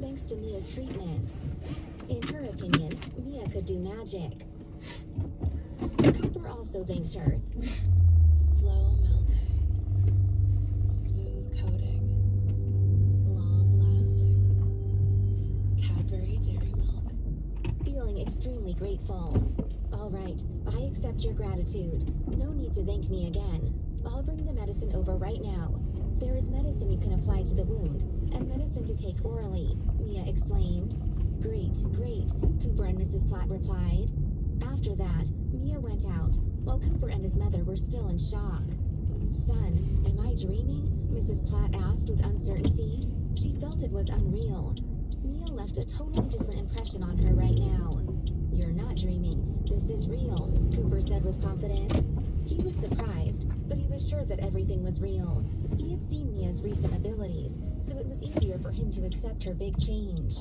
Thanks to Mia's treatment. In her opinion, Mia could do magic. Cooper also thanked her. Slow melting, smooth coating, long-lasting, Cadbury dairy milk. Feeling extremely grateful. All right, I accept your gratitude. No need to thank me again. I'll bring the medicine over right now. There is medicine you can apply to the wound, and medicine to take orally, Mia explained. Great, great, Cooper and Mrs. Platt replied. After that, Mia went out, while Cooper and his mother were still in shock. Son, am I dreaming? Mrs. Platt asked with uncertainty. She felt it was unreal. Mia left a totally different impression on her right now. You're not dreaming. This is real, Cooper said with confidence. He was surprised, but he was sure that everything was real. He had seen Mia's recent abilities, so it was easier for him to accept her big change.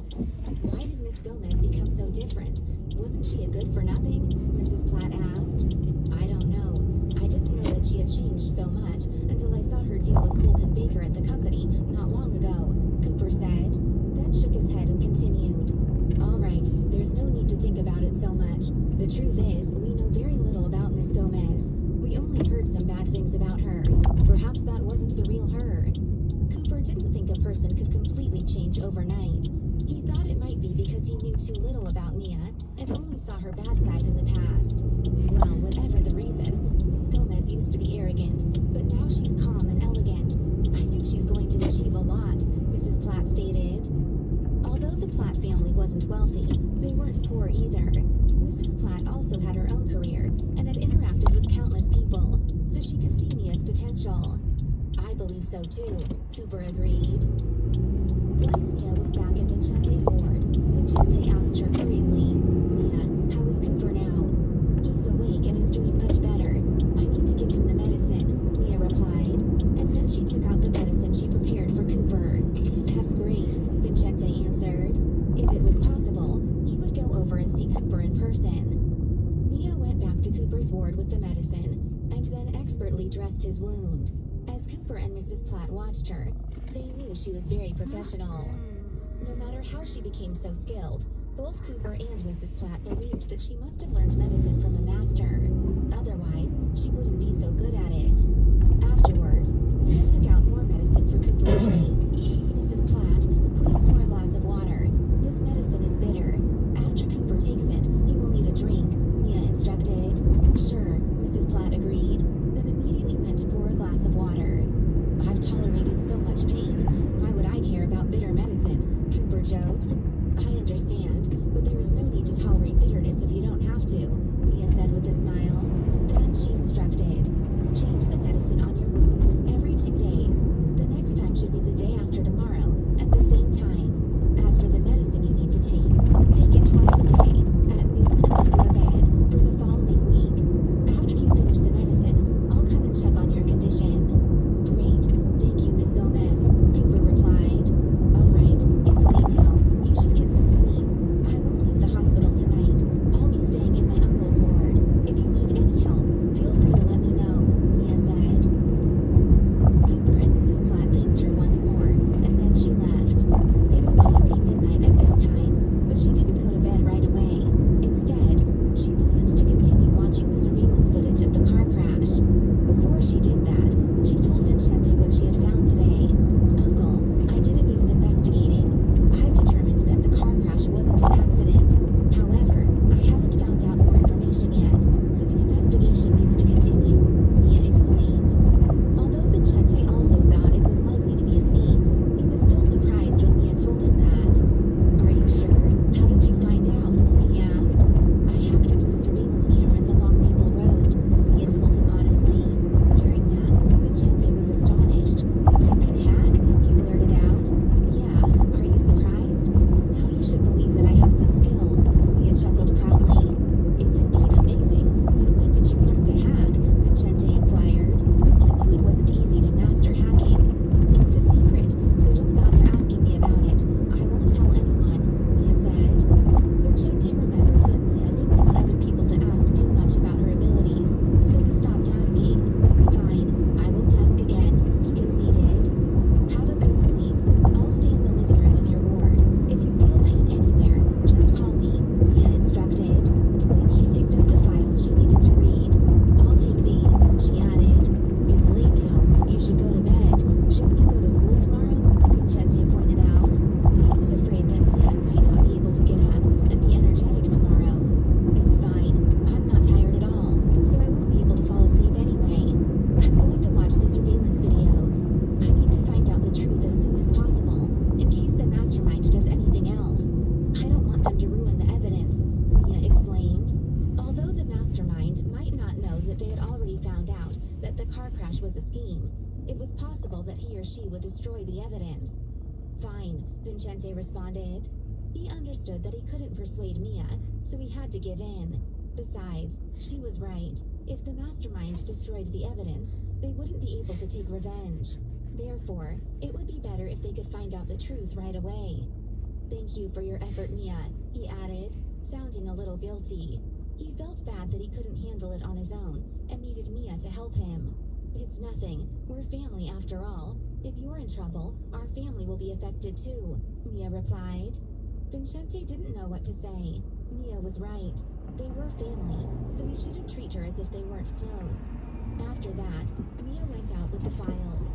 Why did Miss Gomez become so different? Wasn't she a good-for-nothing? Mrs. Platt asked. I don't know. I didn't know that she had changed so much until I saw her deal with Colton Baker at the company not long ago, Cooper said, then shook his head and continued. All right, there's no need to think about it so much. The truth is, we know very little about Miss Gomez. We only heard some bad things about her. Perhaps that wasn't the real her. Cooper didn't think a person could completely change overnight. He thought it might be because he knew too little about Mia and only saw her bad side in the past. Well, whatever the reason, Miss Gomez used to be arrogant, but now she's calm and elegant. I think she's going to achieve a lot, Mrs. Platt stated. Although the Platt family wasn't wealthy, they weren't poor either. Mrs. Platt also had her own career and had interacted with countless people, so she could see Mia's potential. I believe so too, Cooper agreed. Once Mia was back in Vincente's ward, Vincente asked her hurriedly, Mia, how is Cooper now? He's awake and is doing much better. I need to give him the medicine, Mia replied, and then she took out the medicine she prepared for Cooper. That's great, Vincente answered. If it was possible, he would go over and see Cooper in person. Mia went back to Cooper's ward with the medicine, and then expertly dressed his wound. As Cooper and Mrs. Platt watched her, they knew she was very professional. No matter how she became so skilled, both Cooper and Mrs. Platt believed that she must have learned medicine from a master. Otherwise, she wouldn't be so good at it. Afterwards, Mia took out more medicine for Cooper to take. Mrs. Platt, please pour a glass of water. This medicine is bitter. After Cooper takes it, he will need a drink, Mia instructed. Sure, Mrs. Platt agreed, then immediately went to pour a glass of water. I've tolerated so much pain. Why would I care about bitter medicine? Cooper joked. I understand, but there is no need to tolerate bitterness if you don't have to, Mia said with a smile. found out that the car crash was a scheme, it was possible that he or she would destroy the evidence. Fine, Vincente responded. He understood that he couldn't persuade Mia, so he had to give in. Besides, she was right. If the mastermind destroyed the evidence, they wouldn't be able to take revenge. Therefore, it would be better if they could find out the truth right away. Thank you for your effort, Mia, he added, sounding a little guilty. He felt bad that he couldn't handle it on his own and needed Mia to help him. It's nothing. We're family after all. If you're in trouble, our family will be affected too, Mia replied. Vincente didn't know what to say. Mia was right. They were family, so he shouldn't treat her as if they weren't close. After that, Mia went out with the files.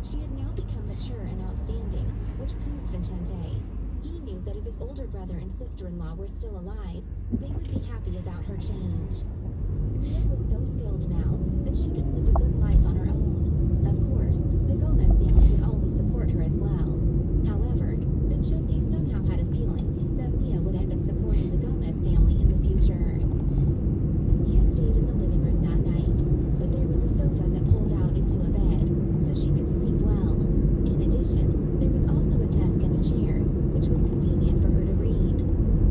She had now become mature and outstanding, which pleased Vincente. He knew that if his older brother and sister-in-law were still alive, they would be happy about her change. Mia was so skilled now that she could live a good life on her own. Of course, the Gomez family would always support her as well. However, Vincente somehow had a feeling that Mia would end up supporting the Gomez family in the future. Mia stayed in the living room that night, but there was a sofa that pulled out into a bed, so she could sleep well. In addition, there was also a desk and a chair, which was convenient for her to read.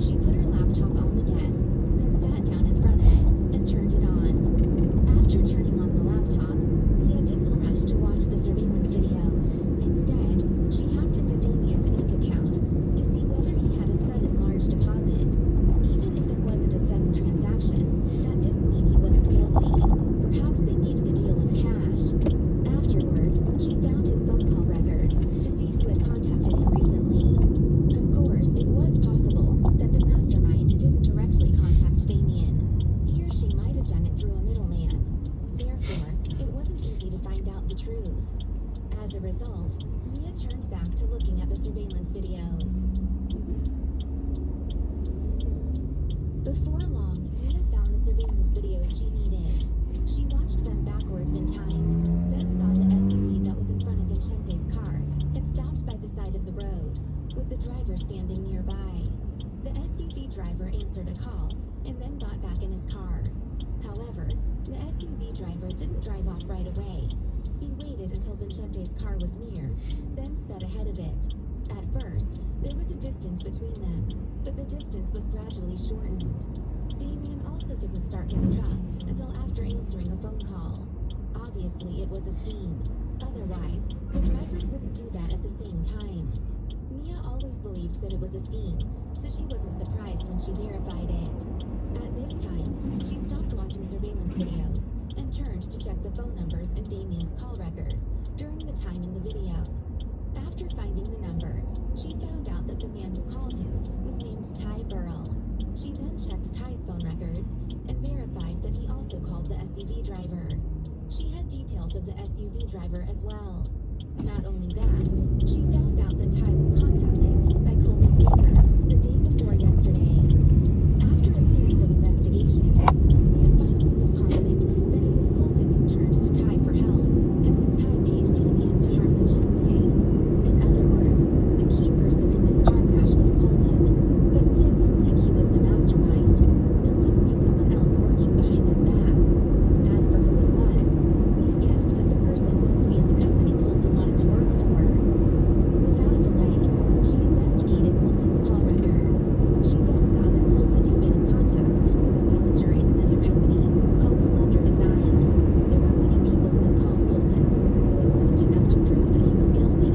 She put her laptop on the desk, then sat down in front of it and turned it on. After turning on the laptop, Mia didn't rush to watch the surveillance videos. Instead, she hacked into Damien's bank account to see whether he had a sudden large deposit. Even if there wasn't a sudden transaction, that didn't mean he wasn't guilty. Perhaps they made the deal in cash. Afterwards, she found his phone call records to see who had contacted him recently. Of course, it was possible that the mastermind didn't directly contact Damien. He or she might have done it through a middleman. Therefore, it wasn't easy to find out the truth. As a result, Mia turned back to looking at the surveillance videos. Before long, Mia found the surveillance videos she needed. She watched them backwards in time, then saw the SUV that was in front of Vincente's car and stopped by the side of the road, with the driver standing nearby. The SUV driver answered a call and then got back in his car. However, the SUV driver didn't drive off right away. He waited until Vincente's car was near, then sped ahead of it. At first, there was a distance between them, but the distance was gradually shortened. Damien also didn't start his truck until after answering a phone call. Obviously, it was a scheme. Otherwise, the drivers wouldn't do that at the same time. Mia always believed that it was a scheme, so she wasn't surprised when she verified it. At this time, she stopped watching surveillance videos and turned to check the phone numbers in Damien's call records during the time in the video. After finding the number, she found out that the man who called him was named Ty Burrell. She then checked Ty's phone records and verified that he also called the SUV driver. She had details of the SUV driver as well. Not only that, she found out that Ty was contacted by Colton Baker the day before yesterday. After a series of investigations, Mia finally was confident that it was Colton who turned to Ty for help, and then Ty paid Damien to harm Vincente. In other words, the key person in this car crash was Colton, but Mia didn't think he was the mastermind. There must be someone else working behind his back. As for who it was, Mia guessed that the person must be in the company Colton wanted to work for. Without delay, she investigated Colton's call records. She then saw that Colton had been in contact with a manager in another company called Splendor Design. There were many people who had called Colton, so it wasn't enough to prove that he was guilty,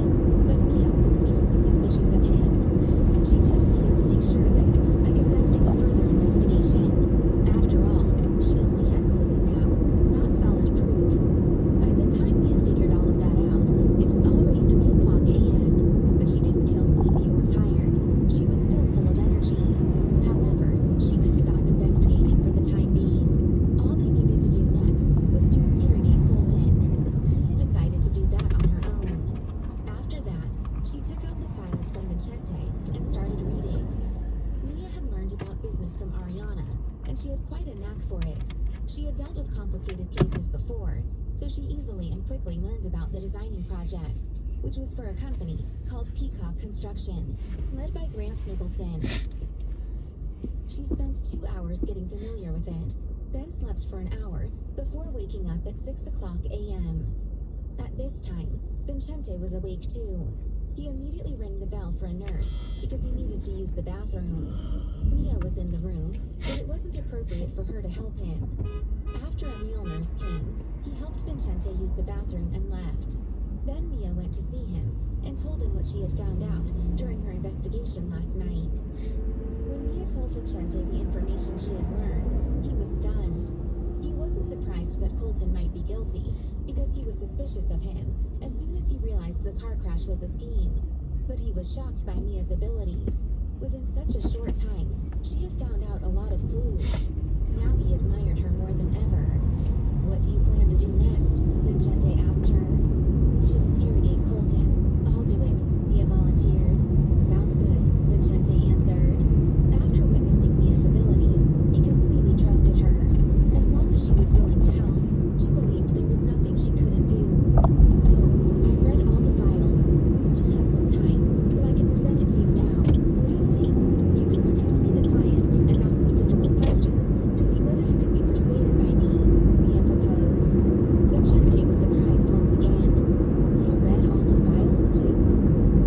but Mia was extremely suspicious of him. She just needed to make sure that I could then do a further investigation. After all, she only had clues now, not solid proof. By the time Mia figured all of that out, it was already 3 o'clock a.m., but she didn't feel sleepy or tired. She was still full of energy. However, she could stop investigating for the time being. All they needed to do next was to interrogate Colton. Mia decided to do that on her own. After that, she took out the files from Vincente and started reading. Mia had learned about business from Ariana, and she had quite a knack for it. She had dealt with complicated cases before, so she easily and quickly learned about the designing project, which was for a company called Peacock Construction, led by Grant Nicholson. She spent 2 hours getting familiar with it, then slept for an hour before waking up at 6 o'clock a.m. At this time, Vincente was awake too. He immediately rang the bell for a nurse because he needed to use the bathroom. Mia was in the room, but it wasn't appropriate for her to help him. After a male nurse came, he helped Vincente use the bathroom and left. Then Mia went to see him and told him what she had found out during her investigation last night. When Mia told Vincente the information she had learned, he was stunned. He wasn't surprised that Colton might be guilty because he was suspicious of him as soon as he realized the car crash was a scheme. But he was shocked by Mia's abilities. Within such a short time, she had found out a lot of clues. Now he admired her more than ever. "What do you plan to do next?" Vincente asked her. "We should interrogate Colton. I'll do it," Mia volunteered. "Sounds good," Vincente answered. After witnessing Mia's abilities, he completely trusted her. As long as she was willing to help, he believed there was nothing she couldn't do. "Oh, I've read all the files. We still have some time, so I can present it to you now. What do you think? You can pretend to be the client and ask me difficult questions to see whether you can be persuaded by me," Mia proposed. Vincente was surprised once again. Mia read all the files too?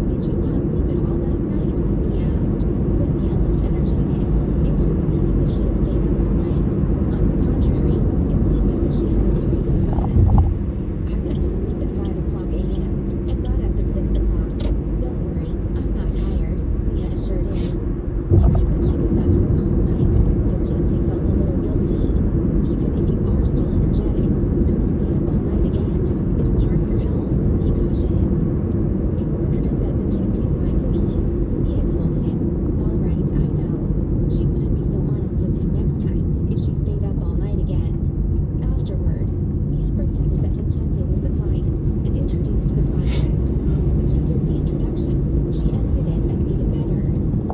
"Did you not sleep at all last night?" he asked. But Mia looked energetic. It didn't seem as if she had stayed up all night. On the contrary, it seemed as if she had a very good rest. "I went to sleep at 5 o'clock a.m. and got up at 6 o'clock. Don't worry, I'm not tired," Mia assured him. Hearing that she was up for a whole night, Vincente felt a little guilty. "Even if you are still energetic, don't stay up all night again. It'll harm your health," he cautioned. In order to set Vincente's mind at ease, Mia told him, "All right, I know. She wouldn't be so honest with him next time if she stayed up all night again." Afterwards, Mia pretended that Vincente was the client and introduced the project. When she did the introduction, she edited it and made it better.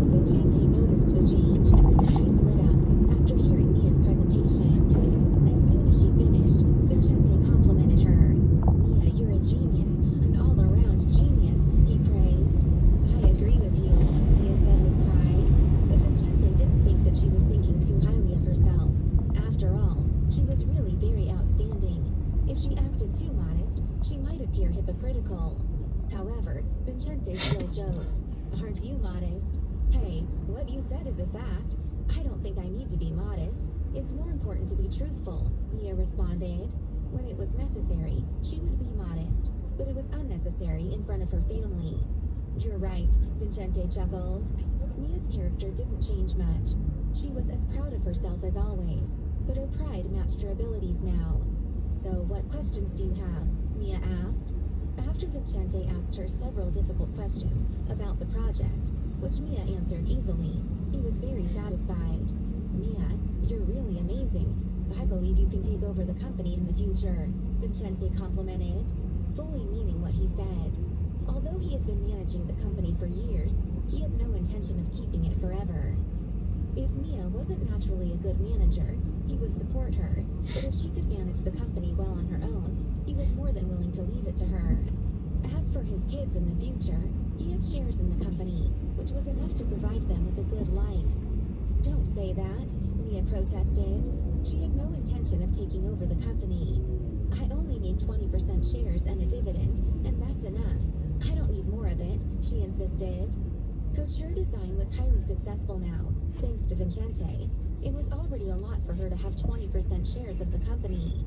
Vincente noticed the change and his eyes lit up after hearing Mia's presentation. As soon as she finished, Vincente complimented her. "Mia, you're a genius, an all-around genius," he praised. "I agree with you," Mia said with pride. But Vincente didn't think that she was thinking too highly of herself. After all, she was really very outstanding. If she acted too modest, she might appear hypocritical. However, Vincente still joked. "Aren't you modest?" "Hey, what you said is a fact. I don't think I need to be modest. It's more important to be truthful," Mia responded. When it was necessary, she would be modest, but it was unnecessary in front of her family. "You're right," Vincente chuckled. Mia's character didn't change much. She was as proud of herself as always, but her pride matched her abilities now. "So what questions do you have?" Mia asked. After Vincente asked her several difficult questions about the project, which Mia answered easily, he was very satisfied. "Mia, you're really amazing. I believe you can take over the company in the future," Vincente complimented, fully meaning what he said. Although he had been managing the company for years, he had no intention of keeping it forever. If Mia wasn't naturally a good manager, he would support her, but if she could manage the company well on her own, he was more than willing to leave it to her. As for his kids in the future, he had shares in the company, which was enough to provide them with a good life. "Don't say that," Mia protested. She had no intention of taking over the company. "I only need 20% shares and a dividend, and that's enough. I don't need more of it," she insisted. Couture Design was highly successful now, thanks to Vincente. It was already a lot for her to have 20% shares of the company.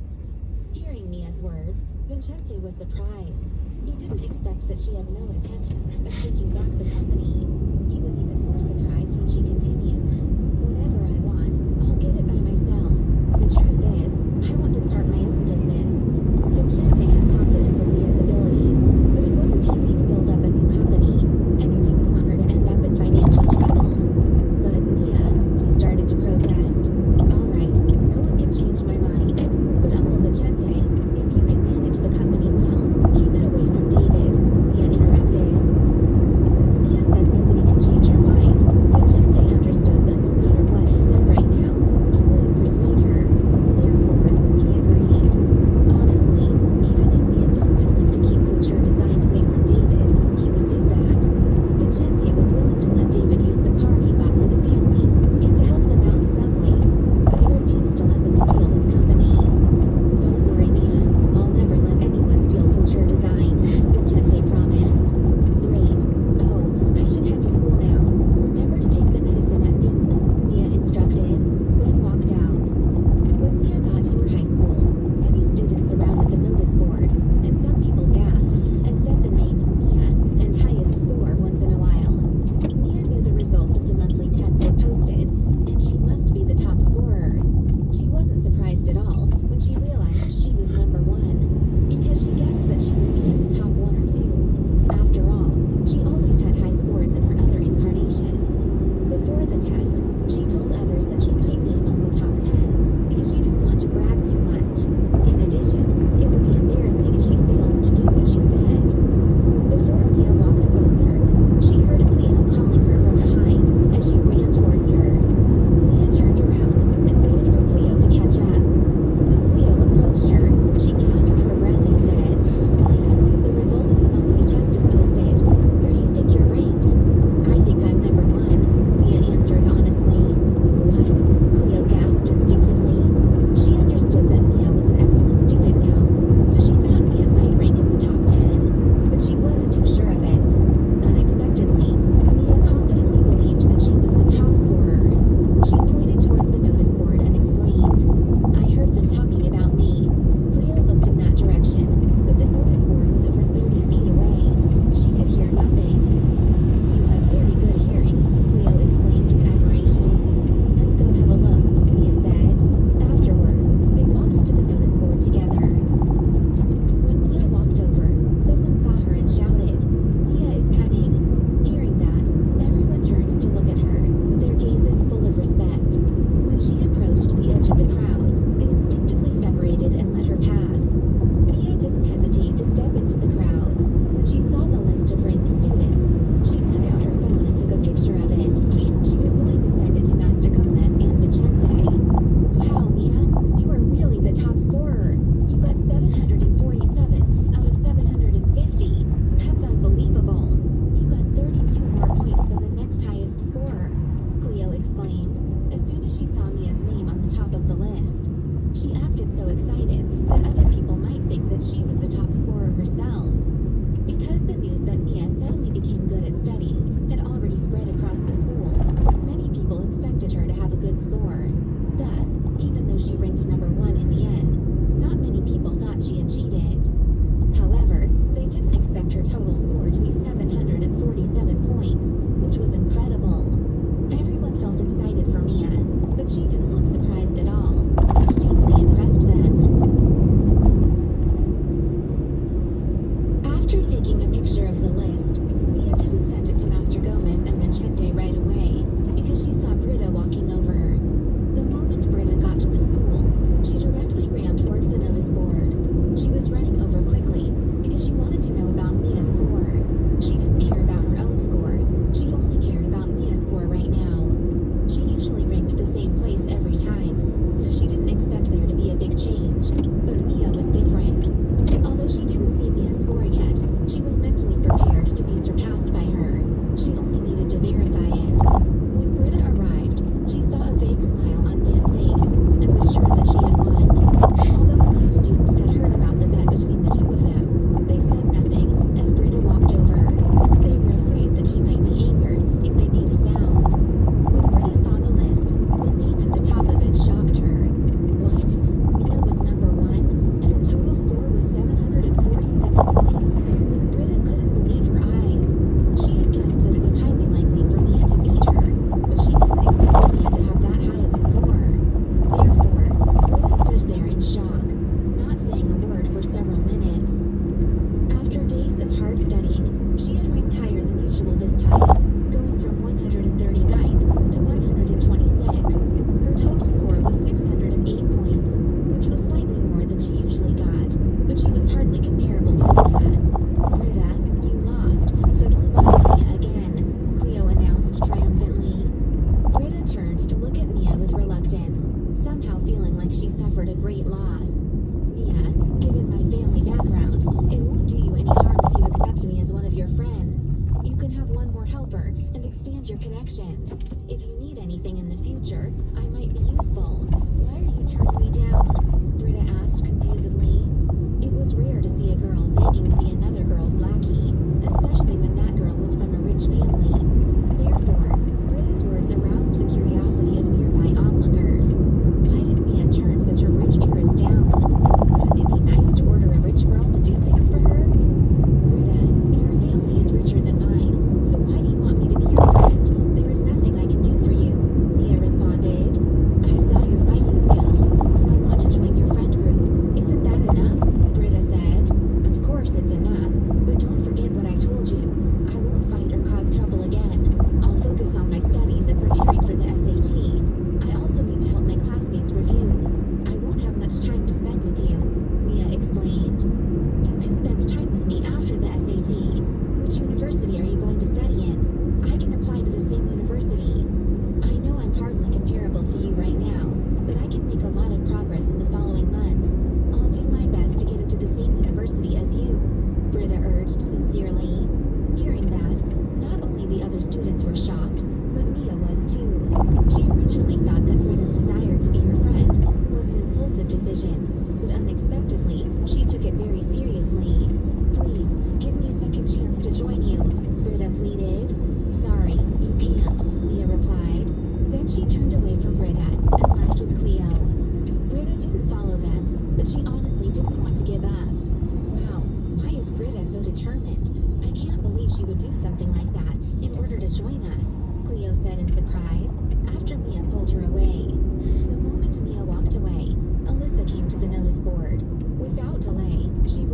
Hearing Mia's words, Vincente was surprised. He didn't expect that she had no intention of taking back the company. He was even more surprised when she continued. "Whatever I want, I'll get it by myself. The truth is, I want to start my own business." Vincente had confidence in Mia's abilities, but it wasn't easy to build up a new company, and he didn't want her to end up in financial trouble. "But Mia," he started to protest. "All right, no one can change my mind. But Uncle Vincente, if you can manage the company well, keep it away from David," Mia interrupted. Since Mia said nobody can change her mind,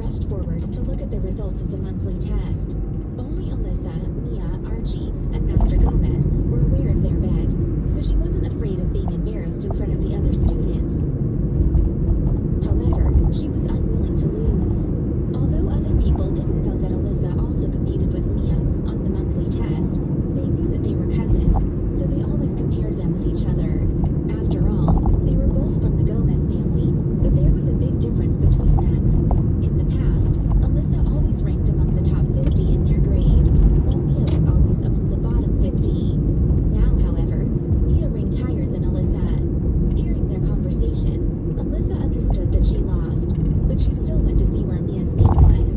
rushed forward to look at the results of the monthly test. Only Alyssa, Mia, Archie, and Master Gomez were aware of their bet, so she wasn't afraid of being embarrassed in front of the other students. However, she was unwilling to lose. Although other people didn't know that Alyssa also competed with Mia on the monthly test, they knew that they were cousins, so they always compared them with each other. After all, they were both from the Gomez family, but there was a big difference between them. In the past, Alyssa always ranked among the top 50 in their grade, while Mia was always among the bottom 50. Now, however, Mia ranked higher than Alyssa. Hearing their conversation, Alyssa understood that she lost, but she still went to see where Mia's name was.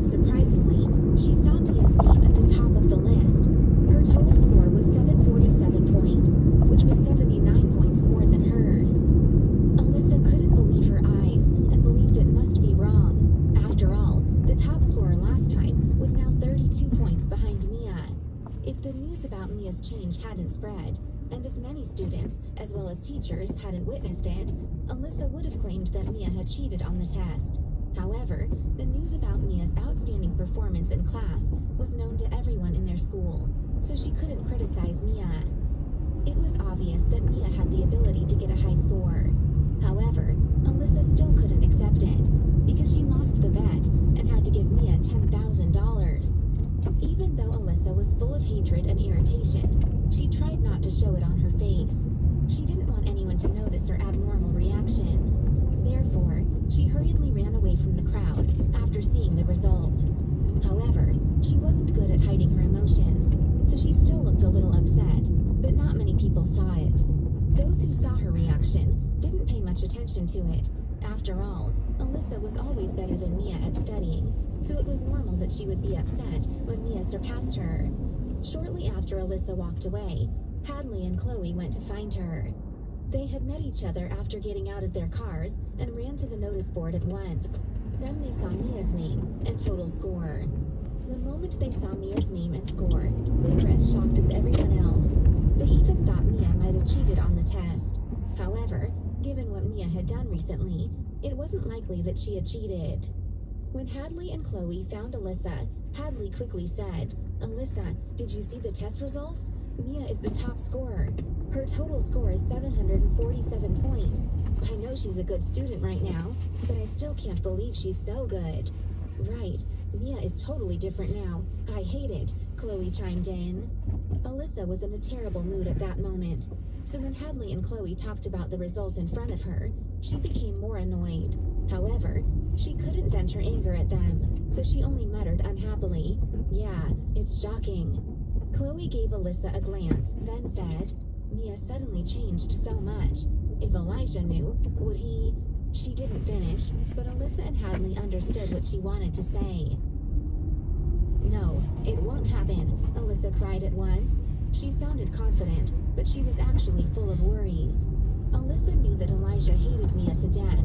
Surprisingly, she saw Mia's name at the top of the list. Her total score was 747 points, which was 79 points more than hers. Alyssa couldn't believe her eyes and believed it must be wrong. After all, the top scorer last time was now 32 points behind Mia. If the news about Mia's change hadn't spread, and if many students, as well as teachers, hadn't witnessed it, Alyssa would have claimed that Mia had cheated on the test. However, the news about Mia's outstanding performance in class was known to everyone in their school, so she couldn't criticize Mia. It was obvious that Mia had the ability to get a high score. However, Alyssa still couldn't accept it, because she lost the bet and had to give Mia $10,000. Even though Alyssa was full of hatred and irritation, she tried not to show it on her face. She didn't want anyone to notice her abnormal reaction. Therefore, she hurriedly ran away from the crowd after seeing the result. However, she wasn't good at hiding her emotions, so she still looked a little upset, but not many people saw it. Those who saw her reaction didn't pay much attention to it. After all, Alyssa was always better than Mia at studying, so it was normal that she would be upset when Mia surpassed her. Shortly after Alyssa walked away, Hadley and Chloe went to find her. They had met each other after getting out of their cars and ran to the notice board at once. Then they saw Mia's name and total score. The moment they saw Mia's name and score, they were as shocked as everyone else. They even thought Mia might have cheated on the test. However, given what Mia had done recently, it wasn't likely that she had cheated. When Hadley and Chloe found Alyssa, Hadley quickly said, "Alyssa, did you see the test results? Mia is the top scorer. Her total score is 747 points. I know she's a good student right now, but I still can't believe she's so good." "Right, Mia is totally different now. I hate it," Chloe chimed in. Alyssa was in a terrible mood at that moment, so when Hadley and Chloe talked about the result in front of her, she became more annoyed. However, she couldn't vent her anger at them, so she only muttered unhappily, "Yeah, it's shocking." Chloe gave Alyssa a glance, then said, "Mia suddenly changed so much. If Elijah knew, would he—" She didn't finish, but Alyssa and Hadley understood what she wanted to say. "No, it won't happen," Alyssa cried at once. She sounded confident, but she was actually full of worries. Alyssa knew that Elijah hated Mia to death,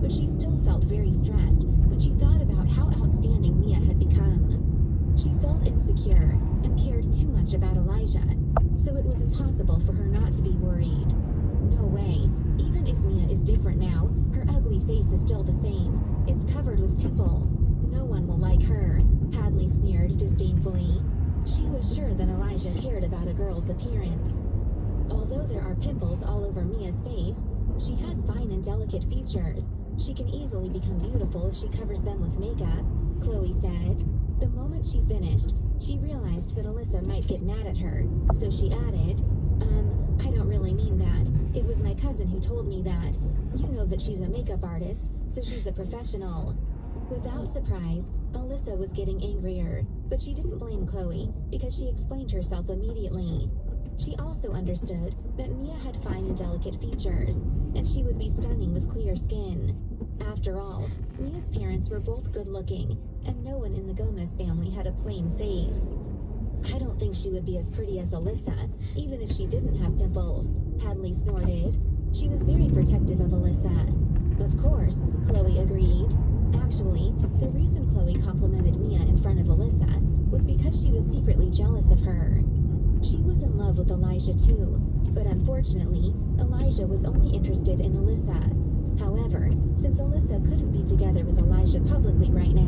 but she still felt very stressed when she thought about how outstanding Mia had become. She felt insecure and cared too much about Elijah, so it was impossible for her not to be worried. No way. Even if Mia is different now, her ugly face is still the same. It's covered with pimples. No one will like her, Hadley sneered disdainfully. She was sure that Elijah cared about a girl's appearance. Although there are pimples all over Mia's face, she has fine and delicate features. She can easily become beautiful if she covers them with makeup, Chloe said. The moment she finished, she realized that Alyssa might get mad at her, so she added, I don't really mean that. It was my cousin who told me that. You know that she's a makeup artist, so she's a professional." Without surprise, Alyssa was getting angrier, but she didn't blame Chloe because she explained herself immediately. She also understood that Mia had fine and delicate features, and she would be stunning with clear skin. After all, Mia's parents were both good-looking, and no one in the Gomez family had a plain face. "I don't think she would be as pretty as Alyssa, even if she didn't have pimples," Hadley snorted. She was very protective of Alyssa. "Of course," Chloe agreed. Actually, the reason Chloe complimented Mia in front of Alyssa was because she was secretly jealous of her. She was in love with Elijah too, but unfortunately, Elijah was only interested in Alyssa. However, since Alyssa couldn't be together with Elijah publicly right now,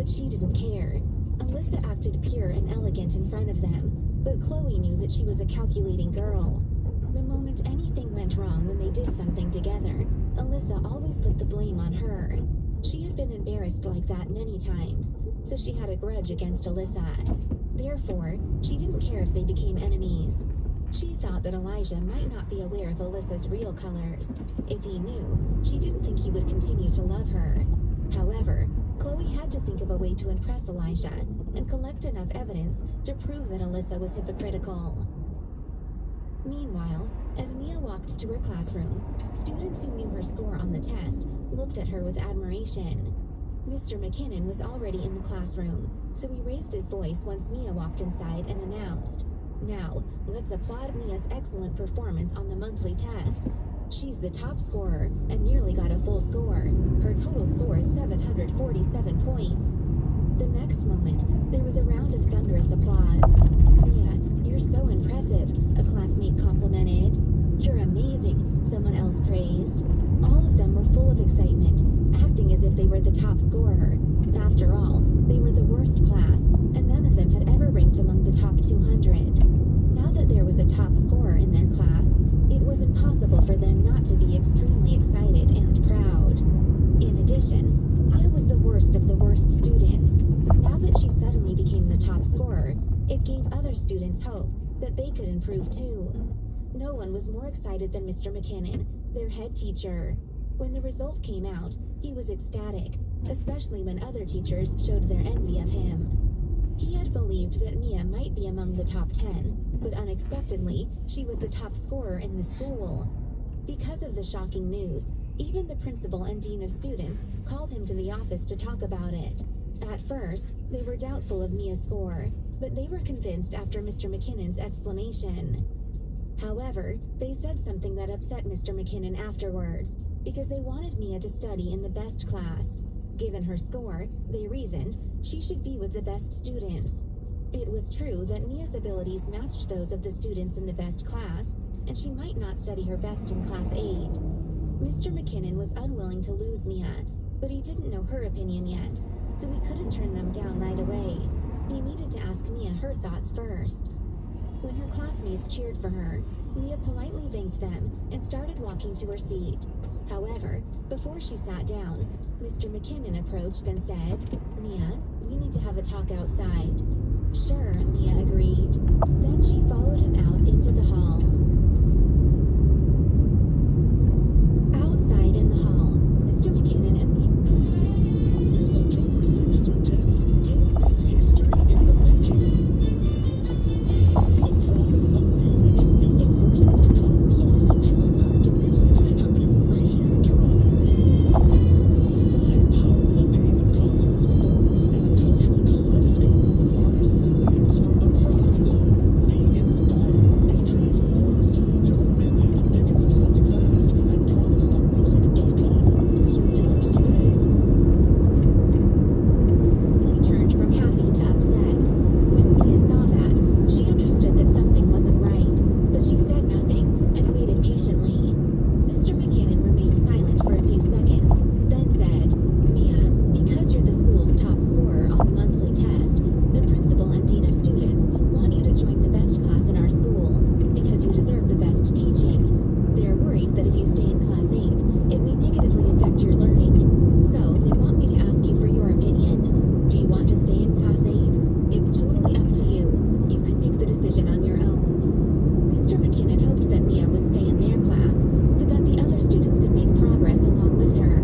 but she didn't care. Alyssa acted pure and elegant in front of them, but Chloe knew that she was a calculating girl. The moment anything went wrong when they did something together, Alyssa always put the blame on her. She had been embarrassed like that many times, so she had a grudge against Alyssa. Therefore, she didn't care if they became enemies. She thought that Elijah might not be aware of Alyssa's real colors. If he knew, she didn't think he would continue to love her. However, Chloe had to think of a way to impress Elijah and collect enough evidence to prove that Alyssa was hypocritical. Meanwhile, as Mia walked to her classroom, students who knew her score on the test looked at her with admiration. Mr. McKinnon was already in the classroom, so he raised his voice once Mia walked inside and announced, "Now, let's applaud Mia's excellent performance on the monthly test. She's the top scorer and nearly got a full score. Her total score is 747 points." The next moment, there was a round of thunderous applause. "Mia, you're so impressive," a classmate complimented. "You're amazing," someone else praised. All of them were full of excitement, acting as if they were the top scorer. After all, they were the worst class, and none of them had ever ranked among the top 200. Now that there was a top scorer in their class, it was impossible for them not to be extremely excited and proud. In addition, Mia was the worst of the worst students. Now that she suddenly became the top scorer, it gave other students hope that they could improve too. No one was more excited than Mr. McKinnon, their head teacher. When the result came out, he was ecstatic, especially when other teachers showed their envy of him. He had believed that Mia might be among the top 10, but unexpectedly, she was the top scorer in the school. Because of the shocking news, even the principal and dean of students called him to the office to talk about it. At first, they were doubtful of Mia's score, but they were convinced after Mr. McKinnon's explanation. However, they said something that upset Mr. McKinnon afterwards, because they wanted Mia to study in the best class. Given her score, they reasoned, she should be with the best students. It was true that Mia's abilities matched those of the students in the best class, and she might not study her best in Class 8. Mr. McKinnon was unwilling to lose Mia, but he didn't know her opinion yet, so he couldn't turn them down right away. He needed to ask Mia her thoughts first. When her classmates cheered for her, Mia politely thanked them and started walking to her seat. However, before she sat down, Mr. McKinnon approached and said, "Mia, we need to have a talk outside." "Sure," Mia agreed. Then she followed him out into the hall. Outside in the hall, Mr. McKinnon immediately... This October 6th through 10th, don't miss history in the making. The Promise of Music is the first World Congress on the social impact of music, happening right here in Toronto. 5 powerful days of concerts, forums, and a cultural kaleidoscope with artists and leaders from across the globe. Be inspired, be transformed. Don't miss it. Tickets are selling fast at promiseofmusic.com. Reserve yours today. He turned from happy to upset. When Mia saw that, she understood that something wasn't right, but she said nothing and waited patiently. Mr. McKinnon remained silent for a few seconds, then said, "Mia, because you're the school's top scorer on the monthly test, the principal and dean of students want you to join the best class in our school, because you deserve the best teaching. They're worried that if you stay in Class 8, it may negatively affect your learning. So, they want me to ask you for your opinion. Do you want to stay in Class 8? It's totally up to you. You can make the decision on your own." Mr. McKinnon hoped that Mia would stay in their class, so that the other students could make progress along with her.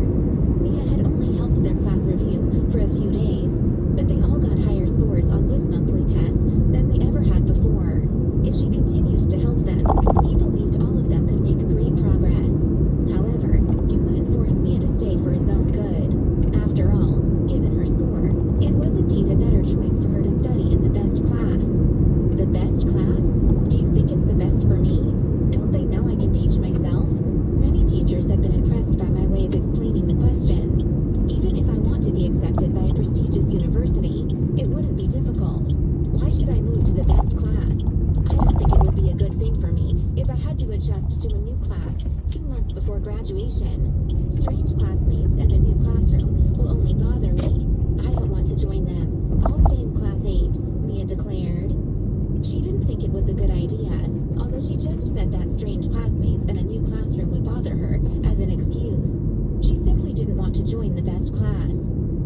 Mia had only helped their class review for a few days, but they all got higher scores on this monthly test than they ever had before. If she continued to help them, he believed all of them could make great progress. However, he wouldn't force Mia to stay for his own good. After all, given her score, it was indeed a better choice for her to study in the best class. The best class? Do you think it's the best for me? Don't they know I can teach myself? Many teachers have been impressed by my way of explaining the questions. Even if I want to be accepted by a prestigious university, it wouldn't be difficult. Why should I move to the best class? I don't think it would be a good thing for me if I had to adjust to a new class 2 months before graduation. Strange classmates and a new classroom will only bother me. I don't want to join them. I'll stay in Class 8, Mia declared. She didn't think it was a good idea, although she just said that strange classmates and a new classroom would bother her as an excuse. She simply didn't want to join the best class.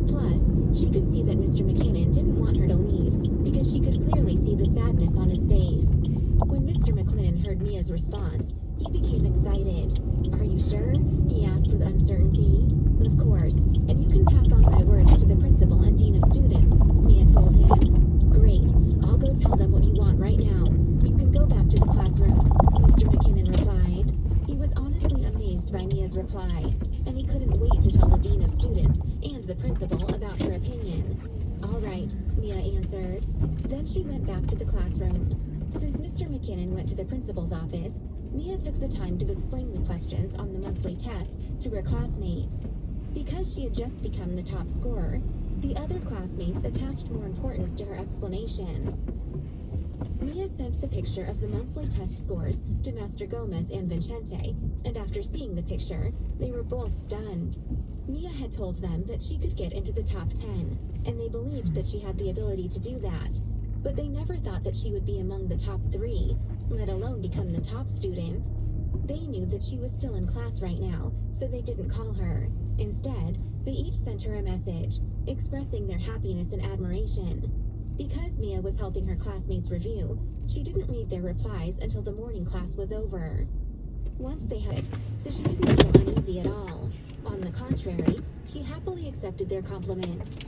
Plus, she could see that Mr. McKinnon didn't want her to leave because she could clearly see the sadness on his face. When Mr. McKinnon heard Mia's response, he became excited. "Are you sure?" he asked with uncertainty. "Of course, and you can pass on my words to the principal and dean of students," Mia told him. "Great. I'll go tell them what you want right now. You can go back to the classroom," Mr. McKinnon replied. He was honestly amazed by Mia's reply, and he couldn't wait to tell the dean of students and the principal about her opinion. "All right," Mia answered. Then she went back to the classroom. Since Mr. McKinnon went to the principal's office, Mia took the time to explain the questions on the monthly test to her classmates. Because she had just become the top scorer, the other classmates attached more importance to her explanations. Mia sent the picture of the monthly test scores to Master Gomez and Vincente, and after seeing the picture, they were both stunned. Mia had told them that she could get into the top 10, and they believed that she had the ability to do that. But they never thought that she would be among the top 3, let alone become the top student. They knew that she was still in class right now, so they didn't call her. Instead, they each sent her a message, expressing their happiness and admiration. Because Mia was helping her classmates review, she didn't read their replies until the morning class was over. Once they had it, so she didn't feel uneasy at all. On the contrary, she happily accepted their compliments.